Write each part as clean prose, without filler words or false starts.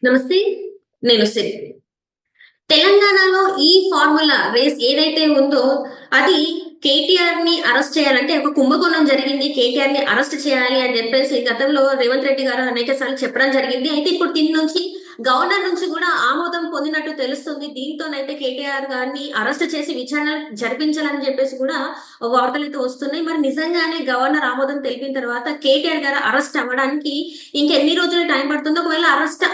నమస్తే. నేను సిరి. తెలంగాణలో ఈ ఫార్ములా రేస్ ఏదైతే ఉందో అది కేటీఆర్‌ని అరెస్ట్ చేయాలంటే ఒక కుంభకోణం జరిగింది. కేటీఆర్‌ని అరెస్ట్ చేయాలి అని చెప్పేసి గతంలో రేవంత్ రెడ్డి గారు అనేక సార్లు చెప్పడం జరిగింది. అయితే ఇప్పుడు కింద నుంచి గవర్నర్ నుంచి కూడా ఆమోదం పొందినట్టు తెలుస్తుంది. దీంతోనైతే కేటీఆర్ గారిని అరెస్ట్ చేసి విచారణ జరిపించాలని చెప్పేసి కూడా వార్తలైతే వస్తున్నాయి. మరి నిజంగానే గవర్నర్ ఆమోదం తెలిపిన తర్వాత కేటీఆర్ గారు అరెస్ట్ అవ్వడానికి ఇంకెన్ని రోజులు టైం పడుతుందో, ఒకవేళ అరెస్ట్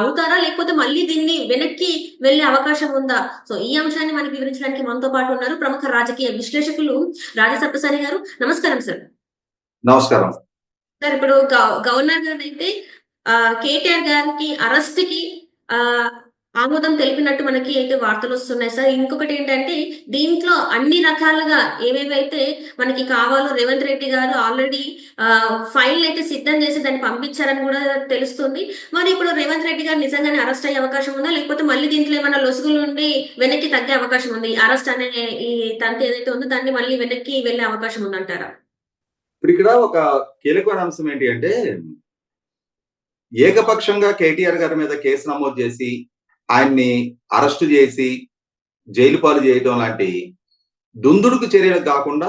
అవుతారా లేకపోతే మళ్ళీ దీన్ని వెనక్కి వెళ్లే అవకాశం ఉందా? సో ఈ అంశాన్ని మనకి వివరించడానికి మనతో పాటు ఉన్నారు ప్రముఖ రాజకీయ విశ్లేషకులు రాజా సప్తసాని గారు. నమస్కారం సార్. నమస్కారం సార్, ఇప్పుడు గవర్నర్ గారు అయితే కేటీఆర్ గారికి అరెస్ట్ కి ఆమోదం తెలిపినట్టు మనకి అయితే వార్తలు వస్తున్నాయి సార్. ఇంకొకటి ఏంటంటే దీంట్లో అన్ని రకాలుగా ఏవేవైతే మనకి కావాలో రేవంత్ రెడ్డి గారు ఆల్రెడీ ఫైల్ అయితే సిద్ధం చేసి దాన్ని పంపించారని కూడా తెలుస్తుంది. మరి ఇప్పుడు రేవంత్ రెడ్డి గారు నిజంగానే అరెస్ట్ అయ్యే అవకాశం ఉందా లేకపోతే మళ్ళీ దీంట్లో ఏమైనా లొసుగులు నుండి వెనక్కి తగ్గే అవకాశం ఉంది? అరెస్ట్ అనే ఈ తంతు ఏదైతే ఉందో దాన్ని మళ్ళీ వెనక్కి వెళ్లే అవకాశం ఉందంటారా? ఇప్పుడు ఇక్కడ ఒక కీలకమైన అంశం ఏంటి అంటే, ఏకపక్షంగా కేటీఆర్ గారి మీద కేసు నమోదు చేసి ఆయన్ని అరెస్టు చేసి జైలు పాలు చేయడం లాంటి దుందుడుకు చర్యలు కాకుండా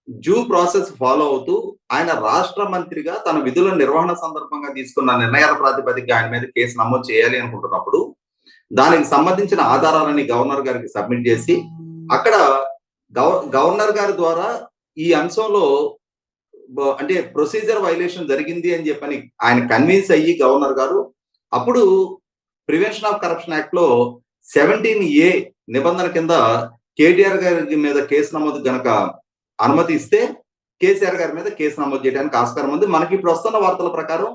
డ్యూ ప్రాసెస్ ఫాలో అవుతూ ఆయన రాష్ట్ర మంత్రిగా తన విధుల నిర్వహణ సందర్భంగా తీసుకున్న నిర్ణయాల ప్రాతిపదికగా ఆయన మీద కేసు నమోదు చేయాలి అనుకుంటున్నప్పుడు దానికి సంబంధించిన ఆధారాలని గవర్నర్ గారికి సబ్మిట్ చేసి అక్కడ గవర్నర్ గారి ద్వారా ఈ అంశంలో అంటే ప్రొసీజర్ వైలేషన్ జరిగింది అని చెప్పని ఆయన కన్విన్స్ అయ్యి గవర్నర్ గారు అప్పుడు ప్రివెన్షన్ ఆఫ్ కరప్షన్ యాక్ట్ లో 17A నిబంధన కింద కేటీఆర్ గారి మీద కేసు నమోదు గనక అనుమతి ఇస్తే కేసీఆర్ గారి మీద కేసు నమోదు చేయడానికి ఆస్కారం ఉంది. మనకి ఇప్పుడు వస్తున్న వార్తల ప్రకారం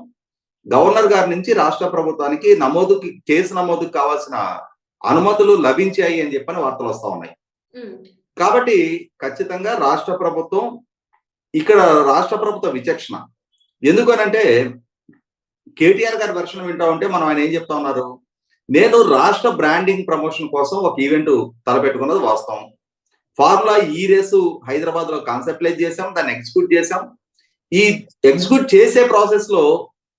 గవర్నర్ గారి నుంచి రాష్ట్ర ప్రభుత్వానికి కేసు నమోదుకు కావాల్సిన అనుమతులు లభించాయి అని చెప్పని వార్తలు వస్తా ఉన్నాయి. కాబట్టి ఖచ్చితంగా రాష్ట్ర ప్రభుత్వం విచక్షణ ఎందుకనంటే కేటీఆర్ గారి వెర్షన్ వింటా ఉంటే మనం ఆయన ఏం చెప్తా ఉన్నారు, నేను రాష్ట్ర బ్రాండింగ్ ప్రమోషన్ కోసం ఒక ఈవెంట్ తలపెట్టుకున్నది వాస్తవం. ఫార్ములా ఈ రేసు హైదరాబాద్ లో కాన్సెప్టలైజ్ చేసాం, దాన్ని ఎగ్జిక్యూట్ చేసాం. ఈ ఎగ్జిక్యూట్ చేసే ప్రాసెస్ లో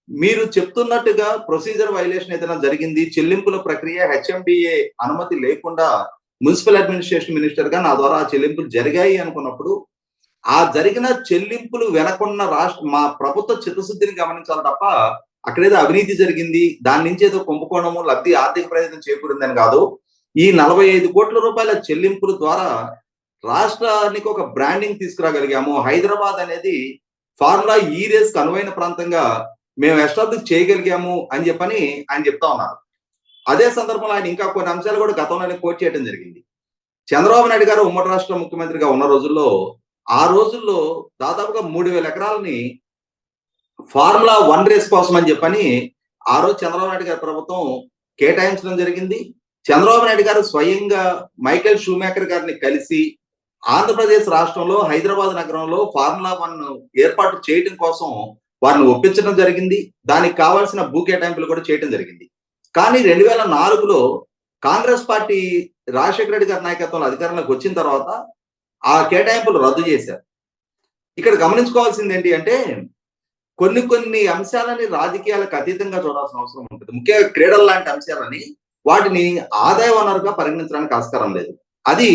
మీరు చెప్తున్నట్టుగా ప్రొసీజర్ వైలేషన్ ఏదైనా జరిగింది, చెల్లింపుల ప్రక్రియ హెచ్ఎండిఏ అనుమతి లేకుండా మున్సిపల్ అడ్మినిస్ట్రేషన్ మినిస్టర్ గా నా ద్వారా ఆ చెల్లింపులు జరిగాయి అనుకున్నప్పుడు ఆ జరిగిన చెల్లింపులు వెనకున్న మా ప్రభుత్వ చిత్తశుద్ధిని గమనించాలి తప్ప అక్కడేదో అవినీతి జరిగింది, దాని నుంచి ఏదో కుంభకోణము లబ్ధి ఆర్థిక ప్రయోజనం చేకూరిందని కాదు. ఈ 45 కోట్ల రూపాయల చెల్లింపుల ద్వారా రాష్ట్రానికి ఒక బ్రాండింగ్ తీసుకురాగలిగాము. హైదరాబాద్ అనేది ఫార్ములా ఈ రేస్ కు అనువైన ప్రాంతంగా మేము ఎస్టాబ్లిష్ చేయగలిగాము అని చెప్పని ఆయన చెప్తా ఉన్నారు. అదే సందర్భంలో ఆయన ఇంకా కొన్ని అంశాలు కూడా గతంలోనే కోట్ చేయడం జరిగింది. చంద్రబాబు నాయుడు గారు ఉమ్మడి రాష్ట్ర ముఖ్యమంత్రిగా ఉన్న రోజుల్లో దాదాపుగా 3,000 ఎకరాలని ఫార్ములా 1 రేస్ కోసం అని చెప్పని ఆ రోజు చంద్రబాబు నాయుడు గారి ప్రభుత్వం కేటాయించడం జరిగింది. చంద్రబాబు నాయుడు గారు స్వయంగా మైకేల్ షూమేకర్ గారిని కలిసి ఆంధ్రప్రదేశ్ రాష్ట్రంలో హైదరాబాద్ నగరంలో ఫార్ములా 1 ఏర్పాటు చేయడం కోసం వారిని ఒప్పించడం జరిగింది. దానికి కావాల్సిన భూ కేటాయింపులు కూడా చేయడం జరిగింది. కానీ 2004లో కాంగ్రెస్ పార్టీ రాజశేఖర రెడ్డి గారి నాయకత్వంలో అధికారంలోకి వచ్చిన తర్వాత ఆ కేటాయింపులు రద్దు చేశారు. ఇక్కడ గమనించుకోవాల్సింది ఏంటి అంటే కొన్ని అంశాలని రాజకీయాలకు అతీతంగా చూడాల్సిన అవసరం ఉంటుంది. ముఖ్యంగా క్రీడల లాంటి అంశాలని వాటిని ఆదాయ వనరుగా పరిగణించడానికి ఆస్కారం లేదు. అది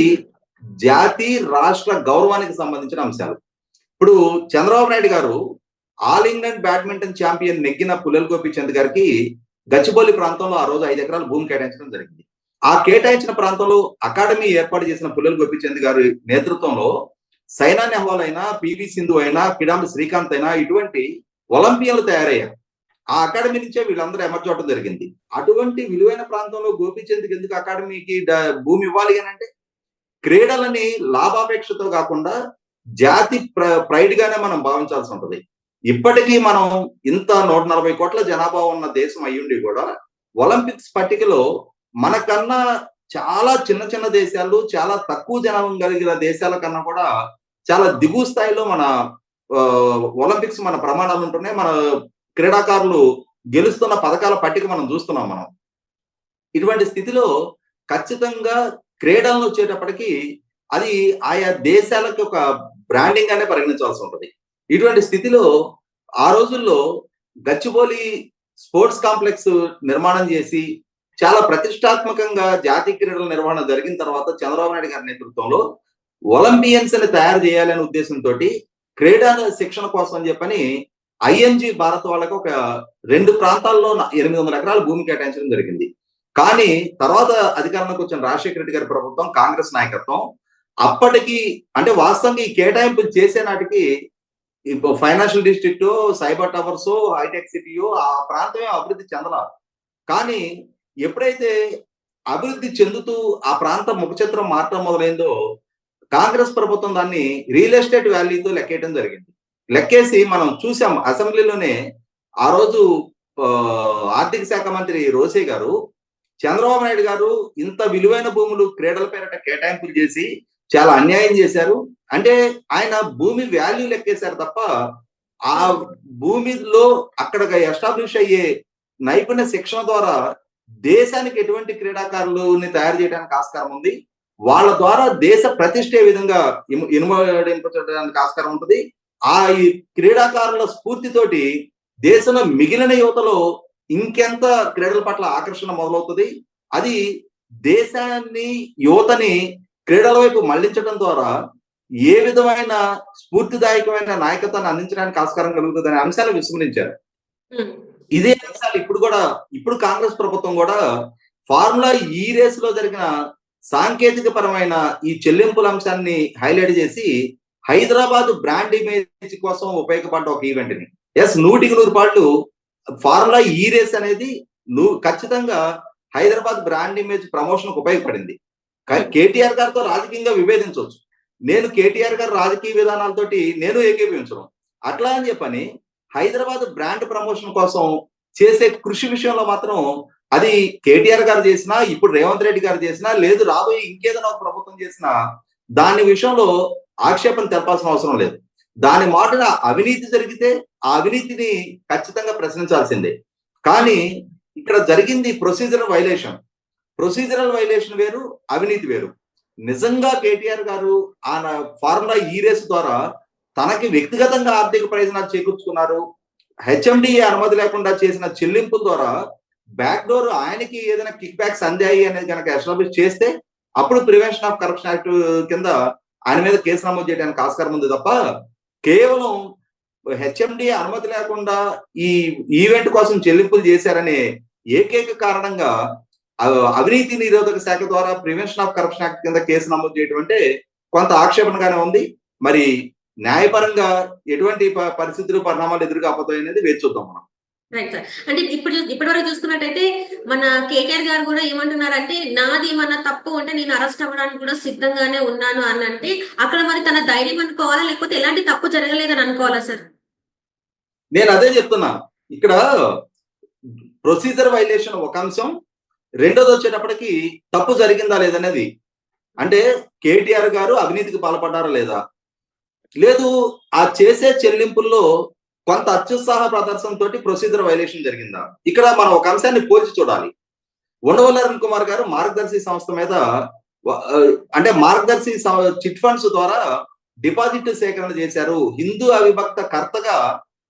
జాతి రాష్ట్ర గౌరవానికి సంబంధించిన అంశాలు. ఇప్పుడు చంద్రబాబు నాయుడు గారు ఆల్ ఇంగ్లాండ్ బ్యాడ్మింటన్ ఛాంపియన్ నెగ్గిన పుల్లెల గోపీచంద్ గారికి గచ్చిబౌలి ప్రాంతంలో ఆ రోజు 5 ఎకరాల భూమి కేటాయించడం జరిగింది. ఆ కేటాయించిన ప్రాంతంలో అకాడమీ ఏర్పాటు చేసిన పుల్లెల గోపీచంద్ గారి నేతృత్వంలో సైనా నెహ్వాల్ అయినా, పివి సింధు అయినా, కిడాంబి శ్రీకాంత్ అయినా ఇటువంటి ఒలింపియన్లు తయారయ్యారు. ఆ అకాడమీ నుంచే వీళ్ళందరూ ఎమర్జ్ అవడం జరిగింది. అటువంటి విలువైన ప్రాంతంలో గోపీచంద్కి ఎందుకు అకాడమీకి భూమి ఇవ్వాలి అని అంటే క్రీడలని లాభాపేక్షతో కాకుండా జాతి ప్రైడ్ గానే మనం భావించాల్సి ఉంటుంది. ఇప్పటికీ మనం ఇంత 140 కోట్ల జనాభా ఉన్న దేశం అయ్యుండి కూడా ఒలింపిక్స్ పట్టికలో మనకన్నా చాలా చిన్న దేశాలు, చాలా తక్కువ జనాభా కలిగిన దేశాల కన్నా కూడా చాలా దిగువ స్థాయిలో మన ఒలింపిక్స్ మన ప్రమాణాలు ఉంటున్నాయి. మన క్రీడాకారులు గెలుస్తున్న పథకాల పట్టిక మనం చూస్తున్నాం. ఇటువంటి స్థితిలో ఖచ్చితంగా క్రీడలను వచ్చేటప్పటికి అది ఆయా దేశాలకు ఒక బ్రాండింగ్ అనే పరిగణించాల్సి ఉంటుంది. ఇటువంటి స్థితిలో ఆ రోజుల్లో గచ్చిబౌలి స్పోర్ట్స్ కాంప్లెక్స్ నిర్మాణం చేసి చాలా ప్రతిష్టాత్మకంగా జాతీయ క్రీడల నిర్వహణ జరిగిన తర్వాత చంద్రబాబు నాయుడు గారి నేతృత్వంలో ఒలింపియన్స్ ని తయారు చేయాలనే ఉద్దేశంతో క్రీడా శిక్షణ కోసం అని చెప్పని ఐఎన్జి భారత్ వాళ్ళకి ఒక 2 ప్రాంతాల్లో 800 ఎకరాల భూమి కేటాయించడం జరిగింది. కానీ తర్వాత అధికారంలోకి వచ్చిన రాజశేఖర రెడ్డి గారి ప్రభుత్వం, కాంగ్రెస్ నాయకత్వం అప్పటికి అంటే వాస్తవంగా ఈ కేటాయింపులు చేసే నాటికి financial district, cyber towers, hitech సిటీయో ఆ ప్రాంతమే అభివృద్ధి చెందల. కానీ ఎప్పుడైతే అభివృద్ధి చెందుతూ ఆ ప్రాంతం ముఖచిత్రం మారటం మొదలైందో కాంగ్రెస్ ప్రభుత్వం దాన్ని రియల్ ఎస్టేట్ వాల్యూతో లెక్కేయడం జరిగింది. లెక్కేసి మనం చూసాం అసెంబ్లీలోనే ఆ రోజు ఆర్థిక శాఖ మంత్రి రోసే గారు చంద్రబాబు నాయుడు గారు ఇంత విలువైన భూములు క్రీడల పేరిట కేటాయింపులు చేసి చాలా అన్యాయం చేశారు అంటే ఆయన భూమి వాల్యూ లెక్కేశారు తప్ప ఆ భూమిలో అక్కడ ఎస్టాబ్లిష్ అయ్యే నైపుణ్య శిక్షణ ద్వారా దేశానికి ఎటువంటి క్రీడాకారులని తయారు చేయడానికి ఆస్కారం ఉంది, వాళ్ళ ద్వారా దేశ ప్రతిష్ట ఏ విధంగా ఇనుమడింపడానికి ఆస్కారం ఉంటుంది. ఆ ఈ క్రీడాకారుల స్ఫూర్తితోటి దేశంలో మిగిలిన యువతలో ఇంకెంత క్రీడల పట్ల ఆకర్షణ మొదలవుతుంది. అది దేశాన్ని యువతని క్రీడల వైపు మళ్లించడం ద్వారా ఏ విధమైన స్ఫూర్తిదాయకమైన నాయకత్వాన్ని అందించడానికి ఆస్కారం కలుగుతుంది అనే అంశాలు విస్మరించారు. ఇదే అంశాలు ఇప్పుడు కాంగ్రెస్ ప్రభుత్వం కూడా ఫార్ములా ఈ రేస్ లో జరిగిన సాంకేతిక పరమైన ఈ చెల్లింపుల అంశాన్ని హైలైట్ చేసి హైదరాబాద్ బ్రాండ్ ఇమేజ్ కోసం ఉపయోగపడ్డ ఒక ఈవెంట్ ని 100% ఫార్ములా ఈ రేస్ అనేది ఖచ్చితంగా హైదరాబాద్ బ్రాండ్ ఇమేజ్ ప్రమోషన్ ఉపయోగపడింది. కేటీఆర్ గారితో రాజకీయంగా విభేదించవచ్చు, నేను కేటీఆర్ గారి రాజకీయ విధానాలతోటి నేను ఏకీభవించను. అట్లా అని చెప్పని హైదరాబాద్ బ్రాండ్ ప్రమోషన్ కోసం చేసే కృషి విషయంలో మాత్రం అది కేటీఆర్ గారు చేసినా, ఇప్పుడు రేవంత్ రెడ్డి గారు చేసినా, లేదు రాబోయే ఇంకేదైనా ఒక ప్రభుత్వం చేసినా దాని విషయంలో ఆక్షేపణ తెలపాల్సిన అవసరం లేదు. దాని మాటన అవినీతి జరిగితే ఆ అవినీతిని ఖచ్చితంగా ప్రశ్నించాల్సిందే. కానీ ఇక్కడ జరిగింది ప్రొసీజరల్ వైలేషన్ వేరు, అవినీతి వేరు. నిజంగా కేటీఆర్ గారు ఆ ఫార్ములా ఈ రేస్ ద్వారా తనకి వ్యక్తిగతంగా ఆర్థిక ప్రయోజనాలు చేకూర్చుకున్నారు. హెచ్ఎండిఏ అనుమతి లేకుండా చేసిన చెల్లింపుల ద్వారా బ్యాక్ డోర్ ఆయనకి ఏదైనా కిక్ బ్యాక్స్ అందాయి అనేది కనుక ఎస్టాబ్లిష్ చేస్తే అప్పుడు ప్రివెన్షన్ ఆఫ్ కరప్షన్ యాక్ట్ కింద ఆయన మీద కేసు నమోదు చేయడానికి ఆస్కారం ఉంది తప్ప కేవలం హెచ్ఎండిఏ అనుమతి లేకుండా ఈ ఈవెంట్ కోసం చెల్లింపులు చేశారనే ఏకైక కారణంగా అవినీతి నిరోధక శాఖ ద్వారా ప్రివెన్షన్ ఆఫ్ కరప్షన్ యాక్ట్ కింద కేసు నమోదు చేయడం అంటే కొంత ఆక్షేపణగానే ఉంది. మరి న్యాయపరంగా ఎటువంటి పరిస్థితులు పరిణామాలు ఎదురు కాకపోతాయి అనేది వేచి చూద్దాం మనం. Right sir. అంటే ఇప్పటి వరకు చూసుకున్నట్టయితే మన కేటీఆర్ గారు కూడా ఏమంటున్నారంటే నాది ఏమన్నా తప్పు అంటే నేను అరెస్ట్ అవ్వడానికి కూడా సిద్ధంగానే ఉన్నాను అని అంటే అక్కడ మరి తన ధైర్యం అనుకోవాలా లేకపోతే ఎలాంటి తప్పు జరగలేదని అనుకోవాలా సార్? నేను అదే చెప్తున్నా. ఇక్కడ ప్రొసీజర్ వైలేషన్ ఒక అంశం, రెండోది వచ్చేటప్పటికి తప్పు జరిగిందా లేదనేది. అంటే కేటీఆర్ గారు అవినీతికి పాల్పడ్డారా లేదా, లేదు ఆ చేసే చెల్లింపుల్లో కొంత అత్యుత్సాహ ప్రదర్శనతో ప్రొసీజర్ వైలేషన్ జరిగిందా. ఇక్కడ మనం ఒక అంశాన్ని పోల్చి చూడాలి. ఉండవల్లి అరుణ్ కుమార్ గారు మార్గదర్శి సంస్థ మీద అంటే మార్గదర్శి చిట్ ఫండ్స్ ద్వారా డిపాజిట్ సేకరణ చేశారు, హిందూ అవిభక్త కర్తగా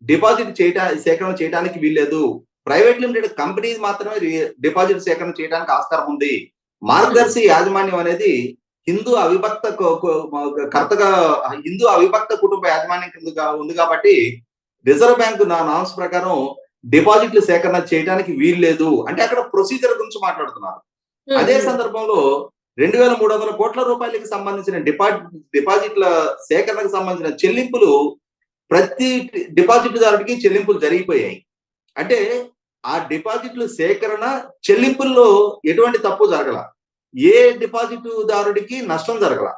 డిపాజిట్ సేకరణ చేయడానికి వీల్లేదు, ప్రైవేట్ లిమిటెడ్ కంపెనీ మాత్రమే డిపాజిట్ సేకరణ చేయడానికి ఆస్కారం ఉంది, మార్గదర్శి యాజమాన్యం అనేది హిందూ అవిభక్త కర్తగా హిందూ అవిభక్త కుటుంబ యాజమాన్యం కింద ఉంది కాబట్టి రిజర్వ్ బ్యాంక్ నామ్స్ ప్రకారం డిపాజిట్లు సేకరణ చేయడానికి వీల్లేదు అంటే అక్కడ ప్రొసీజర్ గురించి మాట్లాడుతున్నారు. అదే సందర్భంలో 2,300 కోట్ల రూపాయలకి సంబంధించిన డిపాజిట్ల సేకరణకు సంబంధించిన చెల్లింపులు ప్రతి డిపాజిట్ దారుడికి చెల్లింపులు జరిగిపోయాయి. అంటే ఆ డిపాజిట్లు సేకరణ చెల్లింపుల్లో ఎటువంటి తప్పు జరగల, ఏ డిపాజిట్ దారుడికి నష్టం జరగల.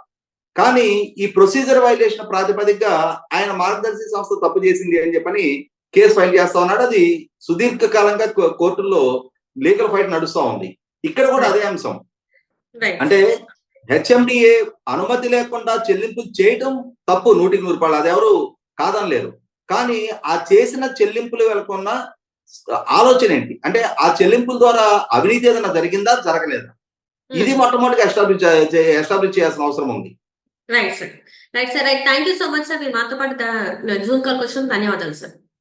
కానీ ఈ ప్రొసీజర్ వైలేషన్ ప్రాతిపదికగా ఆయన మార్గదర్శి సంస్థ తప్పు చేసింది అని చెప్పని కేసు ఫైల్ చేస్తా ఉన్నాడు. అది సుదీర్ఘకాలంగా కోర్టుల్లో లీగల్ ఫైట్ నడుస్తా ఉంది. ఇక్కడ కూడా అదే అంశం. అంటే హెచ్ఎండిఏ అనుమతి లేకుండా చెల్లింపులు చేయటం తప్పు 100%, అది ఎవరు కాదనలేరు. కానీ ఆ చేసిన చెల్లింపులు వెళ్లకున్న ఆలోచన ఏంటి అంటే ఆ చెల్లింపుల ద్వారా అవినీతి ఏదైనా జరిగిందా జరగలేదా, ఇది మొట్టమొదటిగా ఎస్టాబ్లిష్ చేయాల్సిన అవసరం ఉంది. Right sir. Thank you so much sir. మీరు మాతో పాటు జూమ్ కాల్ వచ్చినందుకు ధన్యవాదాలు సార్.